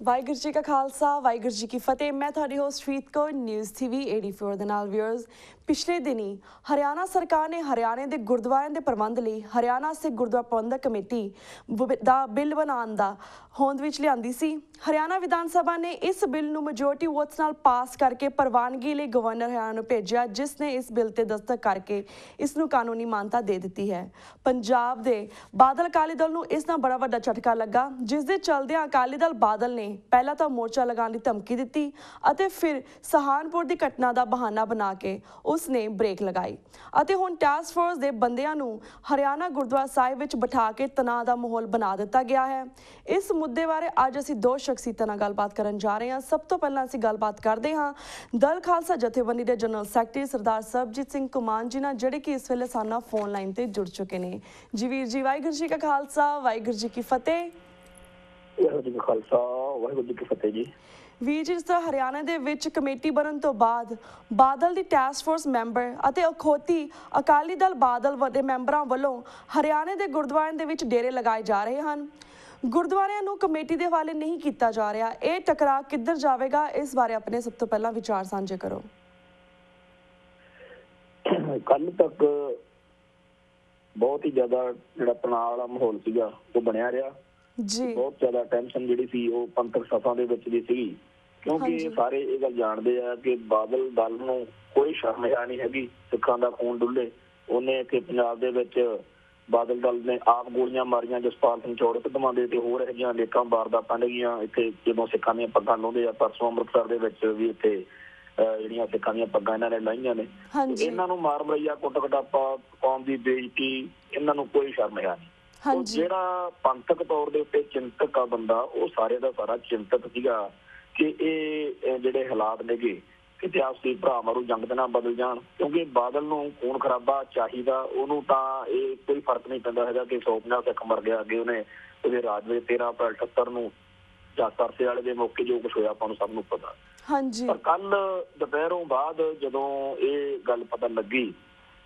ਵਾਹਿਗੁਰੂ ਜੀ ਕਾ ਖਾਲਸਾ ਵਾਹਿਗੁਰੂ ਜੀ ਕੀ ਫਤਿਹ। मैं ਤੁਹਾਡੀ host Farid Kaur news TV 84 ਦੇ ਨਾਲ ਵਿਊਅਰਸ। ਪਿਛਲੇ ਦਿਨੀ ਹਰਿਆਣਾ ਸਰਕਾਰ ਨੇ ਹਰਿਆਣੇ ਦੇ ਗੁਰਦੁਆਰਿਆਂ ਦੇ ਪ੍ਰਬੰਧ ਲਈ ਹਰਿਆਣਾ ਸਿੱਖ ਗੁਰਦੁਆਰਾ ਪ੍ਰਬੰਧਕ ਕਮੇਟੀ ਦਾ ਬਿੱਲ ਬਣਾਉਣ ਦਾ ਹੋਂਦ ਵਿੱਚ ਲਿਆਂਦੀ ਸੀ। ਹਰਿਆਣਾ ਵਿਧਾਨ ਸਭਾ ਨੇ ਇਸ ਬਿੱਲ ਨੂੰ ਮੈਜੋਰਟੀ ਵੋਟਸ ਨਾਲ ਪਾਸ ਕਰਕੇ ਪ੍ਰਵਾਨਗੀ ਲਈ ਗਵਰਨਰ ਹਰਿਆਣਾ ਨੂੰ ਭੇਜਿਆ, ਜਿਸ ਨੇ ਇਸ ਬਿੱਲ ਤੇ ਦਸਤਖਤ ਕਰਕੇ ਇਸ ਨੂੰ ਕਾਨੂੰਨੀ ਮਾਨਤਾ ਦੇ ਦਿੱਤੀ ਹੈ। ਪੰਜਾਬ ਦੇ ਬਾਦਲ ਅਕਾਲੀ ਦਲ ਨੂੰ ਇਸ ਨਾਲ ਬੜਾ ਵੱਡਾ ਝਟਕਾ ਲੱਗਾ, ਜਿਸ ਦੇ ਚਲਦਿਆਂ ਅਕਾਲੀ ਦਲ ਬਾਦਲ ਨੇ ਪਹਿਲਾਂ ਤਾਂ ਮੋਰਚਾ ਲਗਾਉਣ ਦੀ ਧਮਕੀ ਦਿੱਤੀ ਅਤੇ ਫਿਰ ਸਹਾਰਨਪੁਰ ਦੀ ਘਟਨਾ ਦਾ ਬਹਾਨਾ ਬਣਾ ਕੇ ਉਸ ਨੇ ਬ੍ਰੇਕ ਲਗਾਈ ਅਤੇ ਹੁਣ ਟਾਸਕ ਫੋਰਸ ਦੇ ਬੰਦਿਆਂ ਨੂੰ ਹਰਿਆਣਾ ਗੁਰਦੁਆਰਾ ਸਾਹਿਬ ਵਿੱਚ ਬਿਠਾ ਕੇ ਤਣਾਅ ਦਾ ਮਾਹੌਲ ਬਣਾ ਦਿੱਤਾ ਗਿਆ ਹੈ। ਇਸ ਮੁੱਦੇ ਬਾਰੇ ਅੱਜ ਅਸੀਂ ਦੋ ਸ਼ਖਸੀਅਤਾਂ ਨਾਲ ਗੱਲਬਾਤ ਕਰਨ ਜਾ ਰਹੇ ਹਾਂ। ਸਭ ਤੋਂ ਪਹਿਲਾਂ ਅਸੀਂ ਗੱਲਬਾਤ ਕਰਦੇ ਹਾਂ ਦਲ ਖਾਲਸਾ ਜਥੇਬੰਦੀ ਦੇ ਜਨਰਲ ਸੈਕਟਰੀ ਸਰਦਾਰ ਸਰਬਜੀਤ ਸਿੰਘ ਕੁਮਾਨ ਜੀ ਨਾਲ, ਜਿਹੜੇ ਕਿ ਇਸ ਵੇਲੇ ਸਾਡੇ ਨਾਲ ਫੋਨ ਲਾਈਨ ਤੇ ਜੁੜ ਚੁੱਕੇ ਨੇ। ਜੀ ਵੀਰ ਜੀ, ਵਾਹਿਗੁਰੂ ਜੀ ਕਾ ਖਾਲਸਾ ਵਾਹਿਗੁਰੂ ਜੀ ਕੀ ਫਤਿਹ। ਵਾਹਿਗੁਰੂ ਜੀ ਕਾ ਖਾਲਸਾ ਵਾਹਿਗੁਰੂ ਜੀ ਕੀ ਫਤਿਹ ਜੀ। ਵੀਰ ਜੀ, ਜਿਸ ਤਰ੍ਹਾਂ ਹਰਿਆਣਾ ਦੇ ਵਿੱਚ ਕਮੇਟੀ ਬਣਨ ਤੋਂ ਬਾਅਦ ਬਾਦਲ ਦੀ ਟਾਸਕ ਫੋਰਸ ਮੈਂਬਰ ਅਤੇ ਅਖੌਤੀ ਅਕਾਲੀ ਦਲ ਬਾਦਲ ਦੇ ਮੈਂਬਰਾਂ ਵੱਲੋਂ ਹਰਿਆਣੇ ਦੇ ਗੁਰਦੁਆਰਿਆਂ ਦੇ ਵਿੱਚ ਡੇਰੇ ਲਗਾਏ ਜਾ ਰਹੇ ਹਨ। ਗੁਰਦੁਆਰਿਆਂ ਨੂੰ ਕਮੇਟੀ ਦੇ ਹਵਾਲੇ ਨਹੀਂ ਕੀਤਾ ਜਾ ਰਿਹਾ। ਇਹ ਟਕਰਾਅ ਕਿੱਧਰ ਜਾਵੇਗਾ, ਇਸ ਬਾਰੇ ਆਪਣੇ ਸਭ ਤੋਂ ਪਹਿਲਾਂ ਵਿਚਾਰ ਸਾਂਝੇ ਕਰੋ। ਕੱਲ ਤੱਕ ਬਹੁਤ ਹੀ ਜ਼ਿਆਦਾ ਜਿਹੜਾ ਤਣਾਅ ਵਾਲਾ ਮਾਹੌਲ ਸੀਗਾ ਉਹ ਬਣਿਆ ਰਿਹਾ ਜੀ। ਬਹੁਤ ਜ਼ਿਆਦਾ ਟੈਨਸ਼ਨ ਜਿਹੜੀ ਸੀ ਉਹ ਪੰਥਕ ਸਭਾ ਦੇ ਵਿੱਚ ਵੀ ਸੀਗੀ, ਕਿਉਂਕਿ ਸਾਰੇ ਇਹ ਗੱਲ ਜਾਣਦੇ ਆ ਕਿ ਬਾਦਲ ਦਲ ਨੂੰ ਕੋਈ ਸ਼ਰਮ ਨਹੀਂ ਹੈਗੀ ਸਿੱਖਾਂ ਦਾ ਖੂਨ ਡੁੱਲੇ। ਉਹਨੇ ਇੱਥੇ ਪੰਜਾਬ ਦੇ ਵਿੱਚ ਬਾਦਲ ਦਲ ਨੇ ਆਪ ਗੋਲੀਆਂ ਮਾਰੀਆਂ, ਜਸਪਾਲ ਸਿੰਘ ਚੌੜਕ ਦਮਾਉਂਦੇ ਤੇ ਹੋਰ ਇਹੋ ਜਿਹੀਆਂ ਅਨੇਕਾਂ ਵਾਰਦਾਤਾਂ ਲੱਗੀਆਂ ਇੱਥੇ ਜਦੋਂ ਸਿੱਖਾਂ ਦੀਆਂ ਪੱਗਾਂ ਲਾਉਂਦੇ ਆ। ਪਰਸੋਂ ਅੰਮ੍ਰਿਤਸਰ ਦੇ ਵਿੱਚ ਵੀ ਇੱਥੇ ਜਿਹੜੀਆਂ ਸਿੱਖਾਂ ਦੀਆਂ ਪੱਗਾਂ ਇਹਨਾਂ ਨੇ ਲਾਈਆਂ ਨੇ। ਇਹਨਾਂ ਨੂੰ ਮਾਰ ਮਰਈਆ, ਕੁੱਟ ਕਟਾਪਾ, ਕੌਮ ਦੀ ਬੇਇੱਜ਼ਤੀ, ਇਹਨਾਂ ਨੂੰ ਕੋਈ ਸ਼ਰਮ ਨਹੀਂ। ਜਿਹੜਾ ਪੰਥਕ ਤੌਰ ਦੇ ਉੱਤੇ ਚਿੰਤਕ ਆ ਬੰਦਾ, ਉਹ ਸਾਰੇ ਦਾ ਸਾਰਾ ਚਿੰਤਕ ਸੀਗਾ ਕਿ ਇਹ ਜਿਹੜੇ ਹਾਲਾਤ ਨੇਗੇ ਕਿਤੇ ਆਪਸੀ ਭਰਾ ਮਾਰੂ ਜੰਗ ਦੇ ਨਾਲ ਬਦਲ ਜਾਣ, ਕਿਉਂਕਿ ਬਾਦਲ ਨੂੰ ਖੂਨ ਖਰਾਬਾ ਚਾਹੀਦਾ। ਉਹਨੂੰ ਤਾਂ ਇਹ ਕੋਈ ਫਰਕ ਨਹੀਂ ਪੈਂਦਾ ਹੈਗਾ ਕਿ 150 ਸਿੱਖ ਮਰ ਗਿਆ। ਅੱਗੇ ਉਹਦੇ ਰਾਜ ਵਿੱਚ 13 ਅਪ੍ਰੈਲ 78 ਨੂੰ ਜਾਂ ਸਰਸੇ ਵਾਲੇ ਦੇ ਮੌਕੇ ਜੋ ਕੁਛ ਹੋਇਆ ਆਪਾਂ ਨੂੰ ਸਭ ਨੂੰ ਪਤਾ। ਪਰ ਕੱਲ ਦੁਪਹਿਰੋਂ ਬਾਅਦ ਜਦੋਂ ਇਹ ਗੱਲ ਪਤਾ ਲੱਗੀ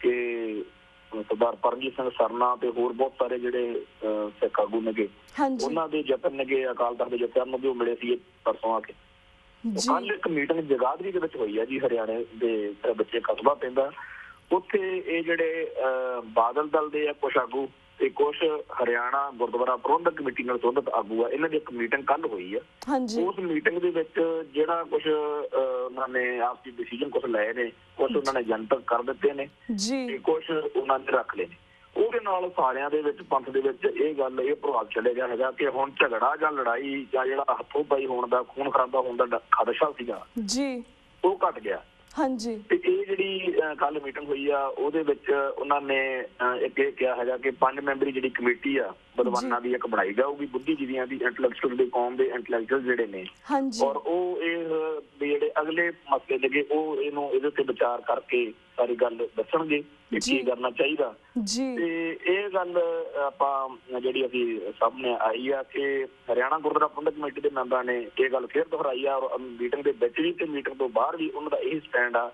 ਕਿ ਸਰਦਾਰ ਪਰਮਜੀਤ ਸਿੰਘ ਸਰਨਾ ਤੇ ਹੋਰ ਬਹੁਤ ਸਾਰੇ ਜਿਹੜੇ ਸਿੱਖ ਆਗੂ ਨੇਗੇ, ਉਹਨਾਂ ਦੇ ਯਤਨ ਨੇਗੇ ਅਕਾਲ ਤਖਤ ਦੇ ਜਥੇਦਾਰ ਨੂੰ ਵੀ ਉਹ ਮਿਲੇ ਸੀ ਪਰਸੋਂ ਆ ਕੇ। ਕੱਲ ਇੱਕ ਮੀਟਿੰਗ ਜਗਾਦਰੀ ਦੇ ਵਿੱਚ ਹੋਈ ਹੈ ਜੀ, ਹਰਿਆਣੇ ਦੇ ਬੱਚੇ ਕਸਬਾ ਪੈਂਦਾ ਉੱਥੇ। ਇਹ ਜਿਹੜੇ ਬਾਦਲ ਦਲ ਦੇ ਆ ਕੁਛ ਆਗੂ ਤੇ ਕੁਛ ਹਰਿਆਣਾ ਗੁਰਦੁਆਰਾ ਪ੍ਰਬੰਧਕ ਕਮੇਟੀ ਨਾਲ ਸੰਬੰਧਿਤ ਆਗੂ ਆ, ਇਹਨਾਂ ਦੀ ਇੱਕ ਮੀਟਿੰਗ ਕੱਲ ਹੋਈ ਆ। ਉਸ ਮੀਟਿੰਗ ਦੇ ਵਿੱਚ ਜਿਹੜਾ ਕੁਛ ਉਹਨਾਂ ਨੇ ਆਪਸੀ ਡਿਸੀਜਨ ਕੁਛ ਲਏ ਨੇ, ਕੁਛ ਉਹਨਾਂ ਨੇ ਜਨਤਕ ਕਰ ਦਿੱਤੇ ਨੇ ਤੇ ਕੁਛ ਉਹਨਾਂ ਨੇ ਰੱਖ ਲਏ ਨੇ। ਉਹਦੇ ਨਾਲ ਸਾਰਿਆਂ ਦੇ ਵਿੱਚ ਪੰਥ ਦੇ ਵਿੱਚ ਇਹ ਪ੍ਰਭਾਵ ਚਲੇ ਗਿਆ ਹੈਗਾ ਕਿ ਹੁਣ ਝਗੜਾ ਜਾਂ ਲੜਾਈ ਜਾਂ ਜਿਹੜਾ ਹੱਥੋਂ ਪਾਈ ਹੋਣ ਦਾ, ਖੂਨ ਖਰਾਬਾ ਹੋਣ ਦਾ ਖਦਸ਼ਾ ਸੀਗਾ ਉਹ ਘਟ ਗਿਆ। ਤੇ ਇਹ ਜਿਹੜੀ ਕੱਲ ਮੀਟਿੰਗ ਹੋਈ ਆ ਉਹਦੇ ਵਿੱਚ ਉਹਨਾਂ ਨੇ ਇੱਕ ਇਹ ਕਿਹਾ ਹੈਗਾ ਕਿ 5 ਮੈਂਬਰੀ ਜਿਹੜੀ ਕਮੇਟੀ ਆ ਵਿਦਵਾਨਾਂ ਦੀ ਇੱਕ ਬਣਾਈ ਜਾਊਗੀ, ਬੁੱਧੀਜੀਵੀਆਂ ਦੀ, ਇੰਟੈਲੈਕਚੁਅਲ ਦੀ, ਕੌਮ ਦੇ ਇੰਟੈਲੈਕਚੁਅਲ ਜਿਹੜੇ ਨੇ, ਔਰ ਉਹ ਇਹ ਜਿਹੜੇ ਅਗਲੇ ਮਸਲੇ ਲੱਗੇ ਉਹ ਇਹਦੇ ਉੱਤੇ ਵਿਚਾਰ ਕਰਕੇ ਸਾਰੀ ਗੱਲ ਦੱਸਣਗੇ ਕਿ ਕੀ ਕਰਨਾ ਚਾਹੀਦਾ। ਤੇ ਇਹ ਗੱਲ ਆਪਾਂ ਜਿਹੜੀ ਅਸੀਂ ਸਾਹਮਣੇ ਆਈ ਆ ਕਿ ਹਰਿਆਣਾ ਗੁਰਦੁਆਰਾ ਪ੍ਰਬੰਧਕ ਕਮੇਟੀ ਦੇ ਮੈਂਬਰਾਂ ਨੇ ਇਹ ਗੱਲ ਫਿਰ ਦੁਹਰਾਈ ਆ, ਔਰ ਮੀਟਿੰਗ ਦੇ ਵਿੱਚ ਵੀ ਤੇ ਮੀਟਿੰਗ ਤੋਂ ਬਾਹਰ ਵੀ ਉਹਨਾਂ ਦਾ ਇਹ ਸਟੈਂਡ ਆ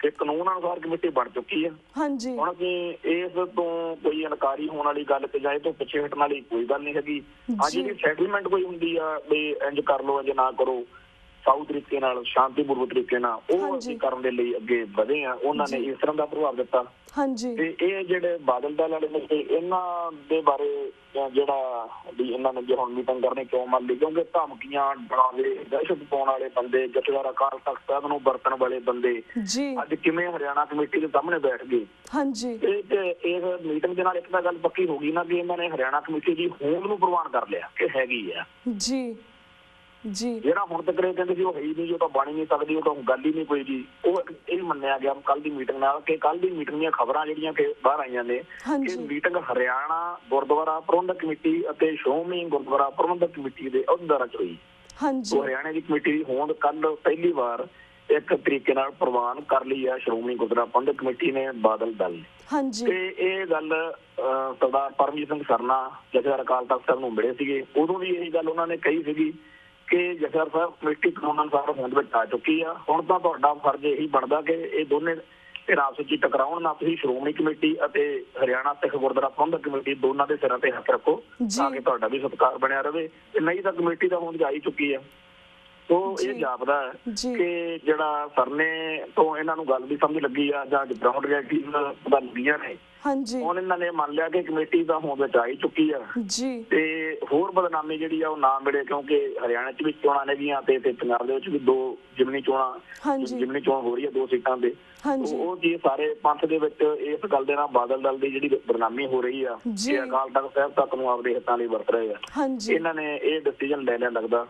ਕਿ ਕਾਨੂੰਨ ਅਨੁਸਾਰ ਕਮੇਟੀ ਬਣ ਚੁੱਕੀ ਆ। ਹੁਣ ਅਸੀਂ ਇਸ ਤੋਂ ਕੋਈ ਇਨਕਾਰੀ ਹੋਣ ਵਾਲੀ ਗੱਲ ਤੇ ਜਾਂ ਇਹ ਤੋਂ ਪਿੱਛੇ ਹਟਣ ਵਾਲੀ ਕੋਈ ਗੱਲ ਨਹੀਂ ਹੈਗੀ। ਜਿਹੜੀ ਸੈਟਲਮੈਂਟ ਕੋਈ ਹੁੰਦੀ ਆ ਵੀ ਇੰਜ ਕਰ ਲਓ, ਇੰਜ ਨਾ ਕਰੋ, ਸਾਊ ਤਰੀਕੇ ਨਾਲ, ਸ਼ਾਂਤੀਪੂਰਵਕ ਤਰੀਕੇ ਨਾਲ, ਉਹ ਅਸੀਂ ਕਰਨ ਦੇ ਲਈ ਅੱਗੇ ਵਧੇ ਆ। ਉਹਨਾਂ ਨੇ ਇਸ ਤਰ੍ਹਾਂ ਦਾ ਪ੍ਰਭਾਵ ਦਿੱਤਾ। ਤੇ ਇਹ ਜਿਹੜੇ ਬਾਦਲ ਦਲ ਵਾਲੇ ਨੇ ਇਹਨਾਂ ਦੇ ਬਾਰੇ ਜਿਹੜਾ ਵੀ ਇਹਨਾਂ ਨੇ ਜੇ ਹੁਣ ਮੀਟਿੰਗ ਕਰਨੀ ਕਿਉਂ ਮੰਨ ਲਈ, ਕਿਉਂਕਿ ਧਮਕੀਆਂ, ਡਰਾਵੇ, ਦਹਿਸ਼ਤ ਪਾਉਣ ਵਾਲੇ ਬੰਦੇ, ਜਥੇਦਾਰ ਅਕਾਲ ਤਖਤ ਸਾਹਿਬ ਨੂੰ ਵਰਤਣ ਵਾਲੇ ਬੰਦੇ ਅੱਜ ਕਿਵੇਂ ਹਰਿਆਣਾ ਕਮੇਟੀ ਦੇ ਸਾਹਮਣੇ ਬੈਠ ਗਏ। ਇਸ ਮੀਟਿੰਗ ਦੇ ਨਾਲ ਇੱਕ ਤਾਂ ਗੱਲ ਪੱਕੀ ਹੋ ਗਈ ਨਾ ਕਿ ਇਹਨਾਂ ਨੇ ਹਰਿਆਣਾ ਕਮੇਟੀ ਦੀ ਹੋਂਦ ਨੂੰ ਪ੍ਰਵਾਨ ਕਰ ਲਿਆ ਕਿ ਹੈਗੀ ਆ। ਜਿਹੜਾ ਹੁਣ ਤੱਕ ਕਹਿੰਦੇ ਸੀ ਉਹ ਹੈ ਹੀ ਨਹੀਂ, ਉਹ ਤਾਂ ਬਣ ਹੀ ਨਹੀਂ ਸਕਦੀ, ਉਹ ਤਾਂ ਗੱਲ ਹੀ ਨਹੀਂ ਕੋਈ ਜੀ, ਉਹ ਇਹ ਮੰਨਿਆ ਗਿਆ ਕੱਲ ਦੀ ਮੀਟਿੰਗ ਨਾਲ ਕਿ ਕੱਲ ਦੀ ਮੀਟਿੰਗ ਦੀਆਂ ਖਬਰਾਂ ਜਿਹੜੀਆਂ ਕਿ ਬਾਹਰ ਆਈਆਂ ਨੇ ਕਿ ਮੀਟਿੰਗ ਹਰਿਆਣਾ ਗੁਰਦੁਆਰਾ ਪ੍ਰਬੰਧਕ ਕਮੇਟੀ ਅਤੇ ਸ਼੍ਰੋਮਣੀ ਗੁਰਦੁਆਰਾ ਪ੍ਰਬੰਧਕ ਕਮੇਟੀ ਦੇ ਅਹੁਦੇਦਾਰਾਂ ਚ ਹੋਈ। ਹਰਿਆਣੇ ਦੀ ਕਮੇਟੀ ਦੀ ਹੋਂਦ ਕੱਲ ਪਹਿਲੀ ਵਾਰ ਇੱਕ ਤਰੀਕੇ ਨਾਲ ਪ੍ਰਵਾਨ ਕਰ ਲਈ ਆ ਸ਼੍ਰੋਮਣੀ ਗੁਰਦੁਆਰਾ ਪ੍ਰਬੰਧਕ ਕਮੇਟੀ ਨੇ, ਬਾਦਲ ਦਲ ਨੇ। ਤੇ ਇਹ ਗੱਲ ਸਰਦਾਰ ਪਰਮਜੀਤ ਸਿੰਘ ਸਰਨਾ ਜਥੇਦਾਰ ਅਕਾਲ ਤਖਤ ਸਾਹਿਬ ਨੂੰ ਮਿਲੇ ਸੀਗੇ, ਉਦੋਂ ਵੀ ਇਹੀ ਗੱਲ ਉਹਨਾਂ ਨੇ ਕਹੀ ਸੀਗੀ ਕਿ ਜਥੇਦਾਰ ਸਾਹਿਬ ਕਮੇਟੀ ਕਾਨੂੰਨ ਅਨੁਸਾਰ ਹੋਂਦ ਵਿੱਚ ਆ ਚੁੱਕੀ ਆ। ਹੁਣ ਤਾਂ ਤੁਹਾਡਾ ਫਰਜ਼ ਇਹੀ ਬਣਦਾ ਕਿ ਇਹ ਦੋਨੇ ਧਿਰਾਂ ਆਪਸ ਵਿੱਚ ਟਕਰਾਉਣ ਨਾ। ਤੁਸੀਂ ਸ਼੍ਰੋਮਣੀ ਕਮੇਟੀ ਅਤੇ ਹਰਿਆਣਾ ਸਿੱਖ ਗੁਰਦੁਆਰਾ ਪ੍ਰਬੰਧਕ ਕਮੇਟੀ ਦੋਨਾਂ ਦੇ ਸਿਰਾਂ ਤੇ ਹੱਥ ਰੱਖੋ ਤਾਂ ਕਿ ਤੁਹਾਡਾ ਵੀ ਸਤਿਕਾਰ ਬਣਿਆ ਰਹੇ, ਤੇ ਨਹੀਂ ਤਾਂ ਕਮੇਟੀ ਤਾਂ ਹੁਣ ਜਾ ਹੀ ਚੁੱਕੀ ਆ। ਸੋ ਇਹ ਜਾਪਦਾ ਹੈ ਕਿ ਜਿਹੜਾ ਸਰਨੇ ਤੋਂ ਇਹਨਾਂ ਨੂੰ ਗੱਲ ਦੀ ਸਮਝ ਲੱਗੀ ਆ ਜਾਂ ਗਰਾਊਂਡ ਰਿਐਲਿਟੀ ਪਤਾ ਲੱਗੀਆਂ ਨੇ, ਹੁਣ ਇਹਨਾਂ ਨੇ ਮੰਨ ਲਿਆ ਕਿ ਕਮੇਟੀ ਤਾਂ ਹੁਣ ਵਿੱਚ ਆ ਹੀ ਚੁੱਕੀ ਆ ਤੇ ਹੋਰ ਬਦਨਾਮੀ ਜਿਹੜੀ ਆ ਉਹ ਨਾ ਮਿਲੇ, ਕਿਉਂਕਿ ਹਰਿਆਣਾ 'ਚ ਵੀ ਚੋਣਾਂ ਨੇਗੀਆਂ ਤੇ ਪੰਜਾਬ ਦੇ ਵਿੱਚ ਵੀ 2 ਜ਼ਿਮਨੀ ਚੋਣ ਹੋ ਰਹੀ ਹੈ 2 ਸੀਟਾਂ ਦੇ। ਉਹ ਜੀ ਸਾਰੇ ਪੰਥ ਦੇ ਵਿੱਚ ਇਸ ਗੱਲ ਦੇ ਨਾਲ ਬਾਦਲ ਦਲ ਦੀ ਜਿਹੜੀ ਬਦਨਾਮੀ ਹੋ ਰਹੀ ਆ ਕਿ ਅਕਾਲ ਤਖਤ ਸਾਹਿਬ ਤੱਕ ਨੂੰ ਆਪਦੇ ਹਿੱਤਾਂ ਲਈ ਵਰਤ ਰਹੇ ਆ। ਇਹਨਾਂ ਨੇ ਇਹ ਡਿਸੀਜਨ ਲੈ ਲਿਆ ਲੱਗਦਾ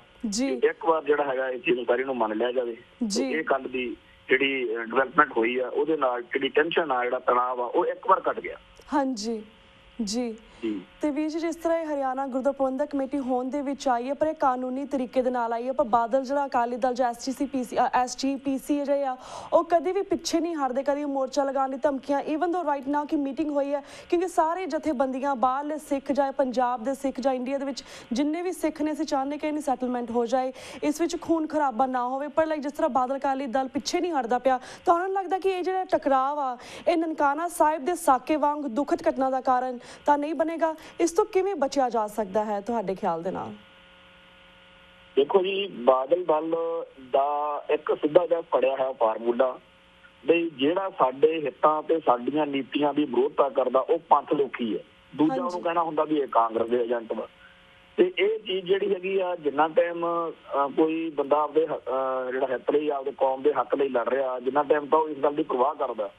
ਇੱਕ ਵਾਰ ਜਿਹੜਾ ਹੈਗਾ ਇਸ ਚੀਜ਼ ਨੂੰ ਸਾਰੀ ਨੂੰ ਮੰਨ ਲਿਆ ਜਾਵੇ। ਇਹ ਕੱਲ ਦੀ ਜਿਹੜੀ ਡਿਵੈਲਪਮੈਂਟ ਹੋਈ ਆ ਉਹਦੇ ਨਾਲ ਜਿਹੜੀ ਟੈਨਸ਼ਨ ਆ, ਜਿਹੜਾ ਤਣਾਅ ਆ, ਉਹ ਇੱਕ ਵਾਰ ਘਟ ਗਿਆ। ਜੀ ਤੇ ਵੀਰ ਜੀ, ਜਿਸ ਤਰ੍ਹਾਂ ਇਹ ਹਰਿਆਣਾ ਗੁਰਦੁਆਰਾ ਪ੍ਰਬੰਧਕ ਕਮੇਟੀ ਹੋਣ ਦੇ ਵਿੱਚ ਆਈ ਹੈ ਪਰ ਇਹ ਕਾਨੂੰਨੀ ਤਰੀਕੇ ਦੇ ਨਾਲ ਆਈ ਹੈ, ਪਰ ਬਾਦਲ ਜਿਹੜਾ ਅਕਾਲੀ ਦਲ ਜਾਂ SGPC ਜਿਹੜੇ ਆ ਉਹ ਕਦੇ ਵੀ ਪਿੱਛੇ ਨਹੀਂ ਹਟਦੇ, ਕਦੇ ਮੋਰਚਾ ਲਗਾਉਣ ਦੀ ਧਮਕੀਆਂ ਈਵਨ ਦੋ ਰਾਈਟ ਨਾਓ ਕਿ ਮੀਟਿੰਗ ਹੋਈ ਹੈ ਕਿਉਂਕਿ ਸਾਰੇ ਜਥੇਬੰਦੀਆਂ ਬਾਹਰਲੇ ਸਿੱਖ ਜਾਂ ਪੰਜਾਬ ਦੇ ਸਿੱਖ ਜਾਂ ਇੰਡੀਆ ਦੇ ਵਿੱਚ ਜਿੰਨੇ ਵੀ ਸਿੱਖ ਨੇ ਅਸੀਂ ਚਾਹੁੰਦੇ ਕਿ ਇਹਨੀ ਸੈਟਲਮੈਂਟ ਹੋ ਜਾਏ, ਇਸ ਵਿੱਚ ਖੂਨ ਖਰਾਬਾ ਨਾ ਹੋਵੇ। ਪਰ ਲਾਈਕ ਜਿਸ ਤਰ੍ਹਾਂ ਬਾਦਲ ਅਕਾਲੀ ਦਲ ਪਿੱਛੇ ਨਹੀਂ ਹਟਦਾ ਪਿਆ, ਤੁਹਾਨੂੰ ਲੱਗਦਾ ਕਿ ਇਹ ਜਿਹੜਾ ਟਕਰਾਅ ਆ ਇਹ ਨਨਕਾਣਾ ਸਾਹਿਬ ਦੇ ਸਾਕੇ ਵਾਂਗ ਦੁਖਦ ਘਟਨਾ ਦਾ ਕਾਰਨ ਤਾਂ ਨਹੀਂ ਬਣੇਗਾ? ਇਸ ਤੋਂ ਕਿਵੇਂ ਬਚਿਆ ਜਾ ਸਕਦਾ ਹੈ ਤੁਹਾਡੇ ਖਿਆਲ ਦੇ ਨਾਲ? ਦੇਖੋ ਜੀ, ਬਾਦਲ ਦਲ ਦਾ ਇੱਕ ਸਿੱਧਾ ਜਿਹਾ ਫੜਿਆ ਹੈ ਫਾਰਮੂਲਾ ਬਈ ਜਿਹੜਾ ਸਾਡੇ ਹਿੱਤਾਂ ਤੇ ਸਾਡੀਆਂ ਨੀਤੀਆਂ ਦੀ ਵਿਰੋਧਤਾ ਕਰਦਾ ਉਹ ਪੰਥ ਲੋਕੀ ਹੈ, ਦੂਜਾ ਉਹਨੂੰ ਕਹਿਣਾ ਹੁੰਦਾ ਵੀ ਇਹ ਕਾਂਗਰਸ ਦੇ ਏਜੰਟ ਵਾ। ਤੇ ਇਹ ਚੀਜ਼ ਜਿਹੜੀ ਹੈਗੀ ਆ, ਜਿੰਨਾ ਟਾਈਮ ਕੋਈ ਬੰਦਾ ਆਪਦੇ ਜਿਹੜਾ ਹਿੱਤ ਲਈ ਆਪਦੇ ਕੌਮ ਦੇ ਹੱਕ ਲਈ ਲੜ ਰਿਹਾ, ਜਿੰਨਾ ਟਾਈਮ ਤਾਂ ਉਹ ਇਸ ਗੱਲ ਦੀ ਪਰਵਾਹ ਕਰਦਾ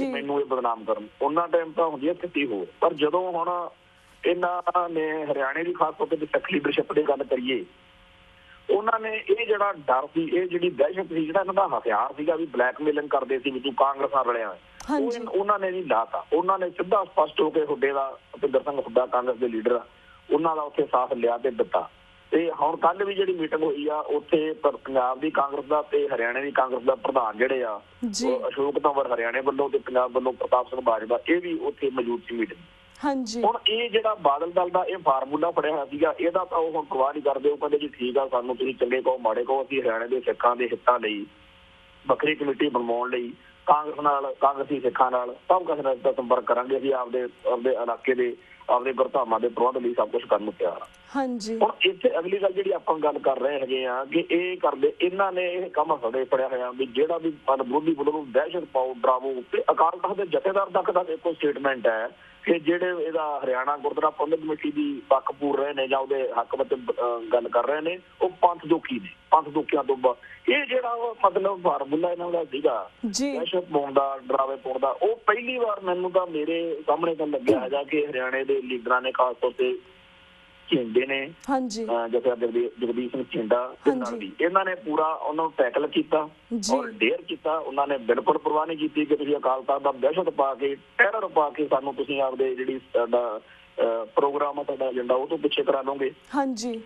ਮੈਨੂੰ ਇਹ ਬਦਨਾਮ ਕਰਨ, ਉਹਨਾਂ ਟਾਈਮ ਤਾਂ ਹੁੰਦੀ ਹੈ ਸਥਿਤੀ ਹੋਰ। ਪਰ ਜਦੋਂ ਹੁਣ ਇਹਨਾਂ ਨੇ ਹਰਿਆਣੇ ਦੀ ਖਾਸ ਤੌਰ ਤੇ ਸਿੱਖ ਲੀਡਰਸ਼ਿਪ ਦੀ ਗੱਲ ਕਰੀਏ, ਉਹਨਾਂ ਨੇ ਇਹ ਜਿਹੜਾ ਡਰ ਸੀ, ਇਹ ਜਿਹੜੀ ਦਹਿਸ਼ਤ ਸੀ, ਜਿਹੜਾ ਇਹਨਾਂ ਦਾ ਹਥਿਆਰ ਸੀਗਾ ਵੀ ਬਲੈਕਮੇਲਿੰਗ ਕਰਦੇ ਸੀ ਵੀ ਤੂੰ ਕਾਂਗਰਸ ਨਾਲ ਰਲਿਆ, ਉਹਨਾਂ ਨੇ ਨਹੀਂ ਲਾਤਾ। ਉਹਨਾਂ ਨੇ ਸਿੱਧਾ ਸਪਸ਼ਟ ਹੋ ਕੇ ਹੁੱਡੇ ਦਾ ਭੁਪਿੰਦਰ ਸਿੰਘ ਹੁੱਡਾ ਕਾਂਗਰਸ ਦੇ ਲੀਡਰ ਉਹਨਾਂ ਦਾ ਉੱਥੇ ਸਾਥ ਲਿਆ ਤੇ ਦਿੱਤਾ। ਤੇ ਹੁਣ ਕੱਲ ਵੀ ਜਿਹੜੀ ਮੀਟਿੰਗ ਹੋਈ ਆ ਉੱਥੇ ਪੰਜਾਬ ਦੀ ਕਾਂਗਰਸ ਦਾ ਤੇ ਹਰਿਆਣੇ ਦੀ ਕਾਂਗਰਸ ਦਾ ਪ੍ਰਧਾਨ ਜਿਹੜੇ ਆ ਅਸ਼ੋਕ ਤੰਵਰ ਹਰਿਆਣੇ ਵੱਲੋਂ ਤੇ ਪੰਜਾਬ ਵੱਲੋਂ ਪ੍ਰਤਾਪ ਸਿੰਘ ਬਾਜਵਾ, ਇਹ ਵੀ ਉੱਥੇ ਮੌਜੂਦ ਸੀ ਮੀਟਿੰਗ। ਹੁਣ ਇਹ ਜਿਹੜਾ ਬਾਦਲ ਦਲ ਦਾ ਇਹ ਫਾਰਮੂਲਾ ਫੜਿਆ ਹੋਇਆ ਸੀਗਾ, ਇਹਦਾ ਤਾਂ ਉਹ ਹੁਣ ਪਰਵਾਹ ਨਹੀਂ ਕਰਦੇ। ਉਹ ਕਹਿੰਦੇ ਜੀ ਠੀਕ ਆ, ਸਾਨੂੰ ਤੁਸੀਂ ਚੰਗੇ ਕਹੋ ਮਾੜੇ ਕਹੋ, ਅਸੀਂ ਹਰਿਆਣੇ ਦੇ ਸਿੱਖਾਂ ਦੇ ਹਿੱਤਾਂ ਲਈ ਵੱਖਰੀ ਕਮੇਟੀ ਬਣਵਾਉਣ ਲਈ ਕਾਂਗਰਸ ਨਾਲ, ਕਾਂਗਰਸੀ ਸਿੱਖਾਂ ਨਾਲ ਸਭ ਕਿਸੇ ਨਾਲ ਸੰਪਰਕ ਕਰਾਂਗੇ, ਅਸੀਂ ਆਪਦੇ ਇਲਾਕੇ ਦੇ ਆਪਦੇ ਗੁਰਧਾਮਾਂ ਦੇ ਪ੍ਰਬੰਧ ਲਈ ਸਭ ਕੁਛ ਕਰਨ ਨੂੰ ਤਿਆਰ ਆ। ਹੁਣ ਇੱਥੇ ਅਗਲੀ ਗੱਲ ਜਿਹੜੀ ਆਪਾਂ ਗੱਲ ਕਰ ਰਹੇ ਹੈਗੇ ਆ ਕਿ ਇਹ ਕਰਦੇ ਇਹਨਾਂ ਨੇ ਇਹ ਕੰਮ ਸਾਡੇ ਫੜਿਆ ਹੋਇਆ ਵੀ ਜਿਹੜਾ ਵੀ ਵਿਰੋਧੀ ਵੱਲੋਂ ਨੂੰ ਦਹਿਸ਼ਤ ਪਾਓ, ਡਰਾਵੋ। ਤੇ ਅਕਾਲ ਤਖਤ ਦੇ ਜਥੇਦਾਰ ਤੱਕ ਦਾ ਇੱਕੋ ਸਟੇਟਮੈਂਟ ਹੈ ਕਿ ਜਿਹੜੇ ਇਹਦਾ ਹਰਿਆਣਾ ਗੁਰਦੁਆਰਾ ਪ੍ਰਬੰਧਕ ਕਮੇਟੀ ਦੀ ਪੱਖ ਪੂਰ ਰਹੇ ਨੇ ਜਾਂ ਉਹਦੇ ਹੱਕ ਵਿੱਚ ਗੱਲ ਕਰ ਰਹੇ ਨੇ, ਉਹ ਪੰਥ ਦੋਖੀ ਨੇ, ਪੰਥ ਦੋਖੀਆਂ ਤੋਂ ਇਹ ਜਿਹੜਾ ਮਤਲਬ ਫਾਰਮੂਲਾ ਇਹਨਾਂ ਦਾ ਸੀਗਾ ਦਹਿਸ਼ਤ ਪਾਉਣ ਦਾ, ਡਰਾਵੇ ਪਾਉਣ ਦਾ, ਉਹ ਪਹਿਲੀ ਵਾਰ ਮੈਨੂੰ ਤਾਂ ਮੇਰੇ ਸਾਹਮਣੇ ਤਾਂ ਲੱਗਿਆ ਹੈਗਾ ਕਿ ਹਰਿਆਣੇ ਦੇ ਲੀਡਰਾਂ ਨੇ ਖਾਸ ਤੌਰ ਤੇ ਝਿੰਡੇ ਨੇ ਜਗਦੀਪ ਸਿੰਘ ਝਿੰਡਾ ਵੀ ਇਹਨਾਂ ਨੇ ਪੂਰਾ ਉਹਨਾਂ ਨੂੰ ਟੈਕਲ ਕੀਤਾ ਔਰ ਡੇਅਰ ਕੀਤਾ। ਉਹਨਾਂ ਨੇ ਬਿਲਕੁਲ ਪਰਵਾਹ ਨਹੀਂ ਕੀਤੀ ਕਿ ਤੁਸੀਂ ਅਕਾਲ ਤਖਤ ਦਾ ਦਹਿਸ਼ਤ ਪਾ ਕੇ, ਟੈਰਰ ਪਾ ਕੇ ਸਾਨੂੰ ਤੁਸੀਂ ਆਪਦੇ ਜਿਹੜੀ ਸਾਡਾ ਪ੍ਰੋਗਰਾਮ ਆ, ਤੁਹਾਡਾ ਏਜੰਡਾ ਉਹ ਤੋਂ ਪਿੱਛੇ ਕਰਾ ਲਓਗੇ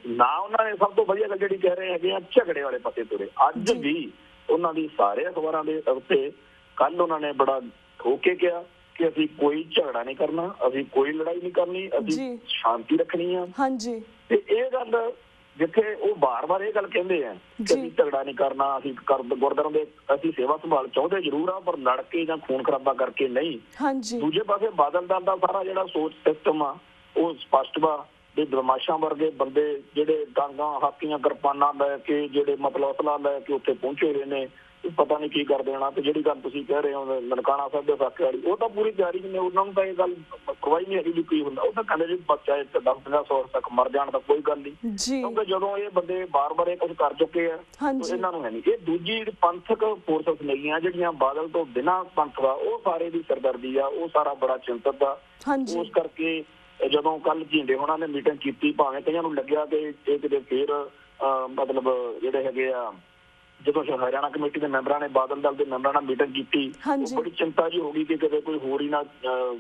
ਨਾ। ਉਹਨਾਂ ਨੇ ਸਭ ਤੋਂ ਵਧੀਆ ਗੱਲ ਜਿਹੜੀ ਕਹਿ ਰਹੇ ਹੈਗੇ ਆ ਝਗੜੇ ਵਾਲੇ ਪਾਸੇ ਤੁਰੇ। ਅੱਜ ਵੀ ਉਹਨਾਂ ਦੀ ਸਾਰੇ ਅਖਬਾਰਾਂ ਦੇ ਉੱਤੇ ਕੱਲ ਉਹਨਾਂ ਨੇ ਬੜਾ ਹੋ ਕੇ ਕਿਹਾ ਕਿ ਅਸੀਂ ਕੋਈ ਝਗੜਾ ਨਹੀਂ ਕਰਨਾ, ਅਸੀਂ ਕੋਈ ਲੜਾਈ ਨਹੀਂ ਕਰਨੀ, ਅਸੀਂ ਸ਼ਾਂਤੀ ਰੱਖਣੀ ਆ। ਤੇ ਇਹ ਗੱਲ ਜਿੱਥੇ ਉਹ ਬਾਰ-ਬਾਰ ਇਹ ਗੱਲ ਕਹਿੰਦੇ ਆ ਕਿ ਅਸੀਂ ਝਗੜਾ ਨਹੀਂ ਕਰਨਾ, ਅਸੀਂ ਗੁਰਦੁਆਰਿਆਂ ਦੇ ਅਸੀਂ ਸੇਵਾ ਸੰਭਾਲ ਚਾਹੁੰਦੇ ਜ਼ਰੂਰ ਆ ਪਰ ਲੜ ਕੇ ਜਾਂ ਖੂਨ ਖਰਾਬਾ ਕਰਕੇ ਨਹੀਂ। ਦੂਜੇ ਪਾਸੇ ਬਾਦਲ ਦਲ ਦਾ ਸਾਰਾ ਜਿਹੜਾ ਸੋਚ ਸਿਸਟਮ ਆ ਉਹ ਸਪਸ਼ਟ ਵਾ ਵੀ ਬਦਮਾਸ਼ਾਂ ਵਰਗੇ ਬੰਦੇ ਜਿਹੜੇ ਡਾਂਗਾਂ, ਹਾਕੀਆਂ, ਕਿਰਪਾਨਾਂ ਲੈ ਕੇ ਜਿਹੜੇ ਮਤਲਬ ਅਸਲਾ ਲੈ ਕੇ ਉੱਥੇ ਪਹੁੰਚੇ ਹੋਏ ਨੇ, ਪਤਾ ਨਹੀਂ ਕੀ ਕਰ ਦੇਣਾ। ਤੇ ਜਿਹੜੀ ਗੱਲ ਤੁਸੀਂ ਕਹਿ ਰਹੇ ਹੋ ਨਨਕਾਣਾ ਸਾਹਿਬ ਦੇ ਸਾਕੇ ਵਾਲੀ, ਉਹ ਤਾਂ ਪੂਰੀ ਤਿਆਰੀ ਨੇ, ਉਹਨਾਂ ਨੂੰ ਤਾਂ ਇਹ ਗੱਲ ਪਰਵਾਹੀ ਨਹੀਂ ਹੈਗੀ ਵੀ ਕੀ ਹੁੰਦਾ। ਉਹ ਤਾਂ ਕਹਿੰਦੇ ਜੀ ਬੱਚਾ 10-50 ਤੱਕ ਮਰ ਜਾਣ ਦਾ ਕੋਈ ਗੱਲ ਨਹੀਂ, ਕਿਉਂਕਿ ਜਦੋਂ ਇਹ ਬੰਦੇ ਬਾਰ-ਬਾਰ ਇਹ ਕੁਝ ਕਰ ਚੁੱਕੇ ਆ ਇਹਨਾਂ ਨੂੰ ਹੈ ਨਹੀਂ। ਇਹ ਦੂਜੀ ਪੰਥਕ ਫੋਰਸਸ ਨਹੀਂ ਆ ਜਿਹੜੀਆਂ ਬਾਦਲ ਤੋਂ ਬਿਨਾਂ ਪੰਥ ਦਾ, ਉਹ ਸਾਰੇ ਦੀ ਸਰਦਰਦੀ ਆ, ਉਹ ਸਾਰਾ ਬੜਾ ਚਿੰਤਤ ਆ। ਉਸ ਕਰਕੇ ਜਦੋਂ ਕੱਲ ਝਿੰਡੇ ਹੋਣਾ ਨੇ ਮੀਟਿੰਗ ਕੀਤੀ, ਭਾਵੇਂ ਕਈਆਂ ਨੂੰ ਲੱਗਿਆ ਕਿ ਇਹ ਕਿਤੇ ਫੇਰ ਮਤਲਬ ਜਿਹੜੇ ਹੈਗੇ ਆ, ਜਦੋਂ ਹਰਿਆਣਾ ਕਮੇਟੀ ਦੇ ਮੈਂਬਰਾਂ ਨੇ ਬਾਦਲ ਦਲ ਦੇ ਮੈਂਬਰਾਂ ਨਾਲ ਮੀਟਿੰਗ ਕੀਤੀ, ਉਹ ਬੜੀ ਚਿੰਤਾ ਜੀ ਹੋ ਗਈ ਕਿ ਕਿਤੇ ਕੋਈ ਹੋਰ ਹੀ ਨਾ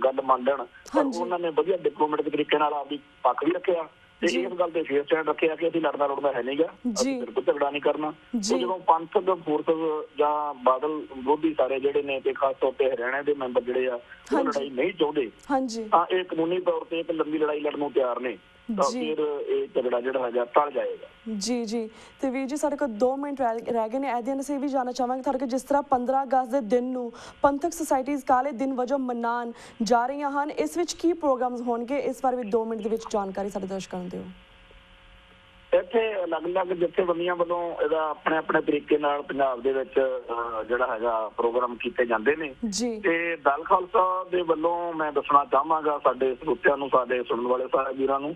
ਗੱਲ ਮੰਨ ਲੈਣ। ਪਰ ਉਹਨਾਂ ਨੇ ਵਧੀਆ ਡਿਪਲੋਮੈਟਿਕ ਤਰੀਕੇ ਨਾਲ ਆਪਦੀ ਪੱਖ ਵੀ ਰੱਖਿਆ ਤੇ ਇਸ ਗੱਲ ਤੇ ਫੇਰ ਸਟੈਂਡ ਰੱਖਿਆ ਕਿ ਅਸੀਂ ਲੜਨਾ ਲੁੜਨਾ ਹੈ ਨਹੀਂਗਾ, ਅਸੀਂ ਬਿਲਕੁਲ ਝਗੜਾ ਨਹੀਂ ਕਰਨਾ। ਜਦੋਂ ਪੰਥਕ ਫੋਰਸਸ ਜਾਂ ਬਾਦਲ ਵਿਰੋਧੀ ਸਾਰੇ ਜਿਹੜੇ ਨੇ ਤੇ ਖਾਸ ਤੌਰ ਤੇ ਹਰਿਆਣਾ ਦੇ ਮੈਂਬਰ ਜਿਹੜੇ ਆ ਉਹ ਲੜਾਈ ਨਹੀਂ ਚਾਹੁੰਦੇ ਤਾਂ ਇਹ ਕਾਨੂੰਨੀ ਤੌਰ ਤੇ ਇੱਕ ਲੰਬੀ ਲੜਾਈ ਲੜਨ ਨੂੰ ਤਿਆਰ ਨੇ। ਤਾਂ ਜੀ। ਫਿਰ ਇਹ ਝਗੜਾ ਜਿਹੜਾ ਹੈਗਾ ਟਲ ਜਾਏਗਾ। ਜੀ ਜੀ। ਤੇ ਵੀਰ ਜੀ ਸਾਡੇ ਕੋਲ 2 ਮਿੰਟ ਰਹਿ ਗਏ ਨੇ। ਇਹਦੇ ਨਾਲ ਅਸੀਂ ਇਹ ਵੀ ਜਾਣਨਾ ਚਾਹਾਂਗੇ ਤੁਹਾਡੇ ਕੋਲ, ਜਿਸ ਤਰ੍ਹਾਂ 15 ਅਗਸਤ ਦੇ ਦਿਨ ਨੂੰ ਪੰਥਕ ਸੁਸਾਇਟੀਜ਼ ਕਾਲੇ ਦਿਨ ਵਜੋਂ ਮਨਾਉਣ ਜਾ ਰਹੀਆਂ ਹਨ, ਇਸ ਵਿੱਚ ਕੀ ਪ੍ਰੋਗਰਾਮਸ ਹੋਣਗੇ, ਇਸ ਬਾਰੇ ਵੀ 2 ਮਿੰਟ ਦੇ ਵਿੱਚ ਜਾਣਕਾਰੀ ਸਾਡੇ ਦਰਸ਼ਕਾਂ ਨੂੰ ਦਿਓ। ਇੱਥੇ ਅਲੱਗ-ਅਲੱਗ ਜਥੇਬੰਦੀਆਂ ਵੱਲੋਂ ਇਹਦਾ ਆਪਣੇ ਆਪਣੇ ਤਰੀਕੇ ਨਾਲ ਪੰਜਾਬ ਦੇ ਵਿੱਚ ਜਿਹੜਾ ਹੈਗਾ ਪ੍ਰੋਗਰਾਮ ਕੀਤੇ ਜਾਂਦੇ ਨੇ ਜੀ। ਤੇ ਦਲ ਖਾਲਸਾ ਦੇ ਵੱਲੋਂ ਮੈਂ ਦੱਸਣਾ ਚਾਹਾਂਗਾ ਸਾਡੇ ਸਰੋਤਿਆਂ ਨੂੰ, ਸਾਡੇ ਸੁਣਨ ਵਾਲੇ ਸਾਰੇ ਵੀਰਾਂ ਨੂੰ,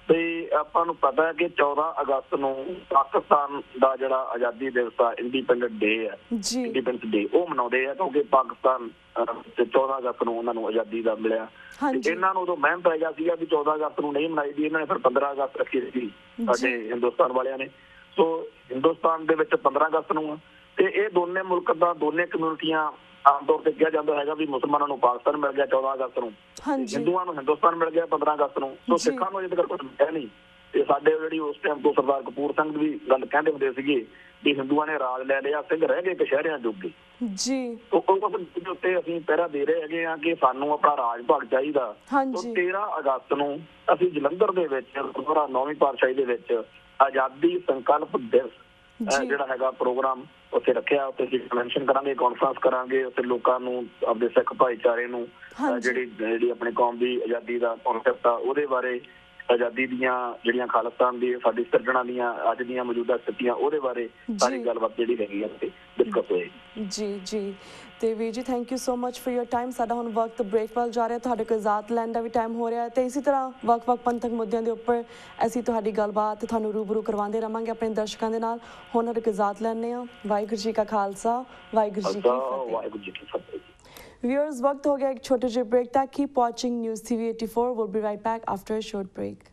ਤੇ ਆਪਾਂ ਨੂੰ ਪਤਾ ਹੈ ਕਿ 14 ਅਗਸਤ ਨੂੰ ਪਾਕਿਸਤਾਨ ਦਾ ਜਿਹੜਾ ਆਜ਼ਾਦੀ ਦਿਵਸ ਆ, ਇੰਡੀਪੈਂਡੈਂਟ ਡੇ ਹੈ, ਇੰਡੀਪੈਂਡੈਂਸ ਡੇ, ਉਹ ਮਨਾਉਂਦੇ ਆ ਕਿਉਂਕਿ ਪਾਕਿਸਤਾਨ ਤੇ 14 ਅਗਸਤ ਨੂੰ ਉਹਨਾਂ ਨੂੰ ਆਜ਼ਾਦੀ ਦਾ ਮਿਲਿਆ। ਇਹਨਾਂ ਨੂੰ ਉਦੋਂ ਮਹਿਮ ਪੈ ਗਿਆ ਸੀਗਾ ਵੀ 14 ਅਗਸਤ ਨੂੰ ਨਹੀਂ ਮਨਾਈ ਦੀ, ਇਹਨਾਂ ਨੇ ਫਿਰ 15 ਅਗਸਤ ਰੱਖੀ ਸੀ ਸਾਡੇ ਹਿੰਦੁਸਤਾਨ ਵਾਲਿਆਂ ਨੇ। ਸੋ ਹਿੰਦੁਸਤਾਨ ਦੇ ਵਿੱਚ 15 ਅਗਸਤ ਨੂੰ ਤੇ ਇਹ ਦੋਨੇ ਮੁਲਕ ਦਾ, ਦੋਨੇ ਕਮਿਊਨਿਟੀਆਂ, ਆਮ ਤੌਰ ਤੇ ਕਿਹਾ ਜਾਂਦਾ ਹੈਗਾ ਵੀ ਮੁਸਲਮਾਨਾਂ ਨੂੰ ਪਾਕਿਸਤਾਨ ਮਿਲ ਗਿਆ 14 ਅਗਸਤ ਨੂੰ, ਹਿੰਦੂਆਂ ਨੂੰ ਹਿੰਦੁਸਤਾਨ ਮਿਲ ਗਿਆ 15 ਅਗਸਤ ਨੂੰ। ਸੋ ਸਿੱਖਾਂ ਨੂੰ ਅਜੇ ਤੱਕ ਕੁਝ ਮਿਲਿਆ ਨਹੀਂ। ਤੇ ਸਾਡੇ ਜਿਹੜੀ ਉਸ ਟਾਈਮ ਤੋਂ ਸਰਦਾਰ ਕਪੂਰ ਸਿੰਘ ਵੀ ਗੱਲ ਕਹਿੰਦੇ ਹੁੰਦੇ ਸੀਗੇ ਵੀ ਹਿੰਦੂਆਂ ਨੇ ਰਾਜ ਲੈ ਲਿਆ, ਸਿੰਘ ਰਹਿ ਗਏ ਕਸ਼ਹਿਰਿਆਂ ਜੋਗੇ ਜੀ। ਉਸ ਉੱਤੇ ਅਸੀਂ ਪਹਿਰਾ ਦੇ ਰਹੇ ਹੈਗੇ ਆ ਕਿ ਸਾਨੂੰ ਆਪਣਾ ਰਾਜ ਭਾਗ ਚਾਹੀਦਾ। 13 ਅਗਸਤ ਨੂੰ ਅਸੀਂ ਜਲੰਧਰ ਦੇ ਵਿੱਚ ਗੁਰਦੁਆਰਾ 9ਵੀਂ ਪਾਤਸ਼ਾਹੀ ਦੇ ਵਿੱਚ ਆਜ਼ਾਦੀ ਸੰਕਲਪ ਦਿਵਸ ਜਿਹੜਾ ਹੈਗਾ ਪ੍ਰੋਗਰਾਮ ਉੱਥੇ ਰੱਖਿਆ। ਉੱਥੇ ਅਸੀਂ ਕਨਵੈਨਸ਼ਨ ਕਰਾਂਗੇ, ਕਾਨਫਰੰਸ ਕਰਾਂਗੇ, ਉੱਥੇ ਲੋਕਾਂ ਨੂੰ, ਆਪਣੇ ਸਿੱਖ ਭਾਈਚਾਰੇ ਨੂੰ ਜਿਹੜੀ ਆਪਣੀ ਕੌਮ ਦੀ ਆਜ਼ਾਦੀ ਦਾ ਕਨਸੈਪਟ ਆ ਉਹਦੇ ਬਾਰੇ, ਆਜ਼ਾਦੀ ਦੀਆਂ ਜਿਹੜੀਆਂ ਖਾਲਿਸਤਾਨ ਦੀ ਸਾਡੀ ਸਿਰਜਣਾ ਦੀਆਂ ਅੱਜ ਦੀਆਂ ਮੌਜੂਦਾ ਸਥਿਤੀਆਂ, ਉਹਦੇ ਬਾਰੇ ਸਾਰੀ ਗੱਲਬਾਤ ਜਿਹੜੀ ਹੈਗੀ ਆ ਤੇ ਡਿਸਕਸ ਹੋਏਗੀ। ਜੀ ਜੀ। ਤੇ ਵੀਰ ਜੀ thank you so much for your time. ਸਾਡਾ ਹੁਣ ਵਕਤ ਬ੍ਰੇਕ ਵੱਲ ਜਾ ਰਿਹਾ, ਤੁਹਾਡੇ ਕੋਲ ਇਜਾਜ਼ਤ ਲੈਣ ਦਾ ਵੀ ਟਾਈਮ ਹੋ ਰਿਹਾ ਤੇ ਇਸੇ ਤਰ੍ਹਾਂ ਵੱਖ-ਵੱਖ ਪੰਥਕ ਮੁੱਦਿਆਂ ਦੇ ਉੱਪਰ ਅਸੀਂ ਤੁਹਾਡੀ ਗੱਲਬਾਤ ਤੁਹਾਨੂੰ ਰੂਬਰੂ ਕਰਵਾਉਂਦੇ ਰਹਾਂਗੇ ਆਪਣੇ ਦਰਸ਼ਕਾਂ ਦੇ ਨਾਲ। ਹੁਣ ਸਾਡੇ ਕੋਲ ਇਜਾਜ਼ਤ ਲੈਂਦੇ ਹਾਂ। ਵਾਹਿਗੁਰੂ ਜੀ ਕਾ ਖਾਲਸਾ, ਵਾਹਿਗੁਰੂ ਜੀ ਕੀ ਫਤਿਹ। Viewers, वक्त हो गया एक छोटे से ब्रेक तक। Keep watching News TV 84. We'll be right back after a short break.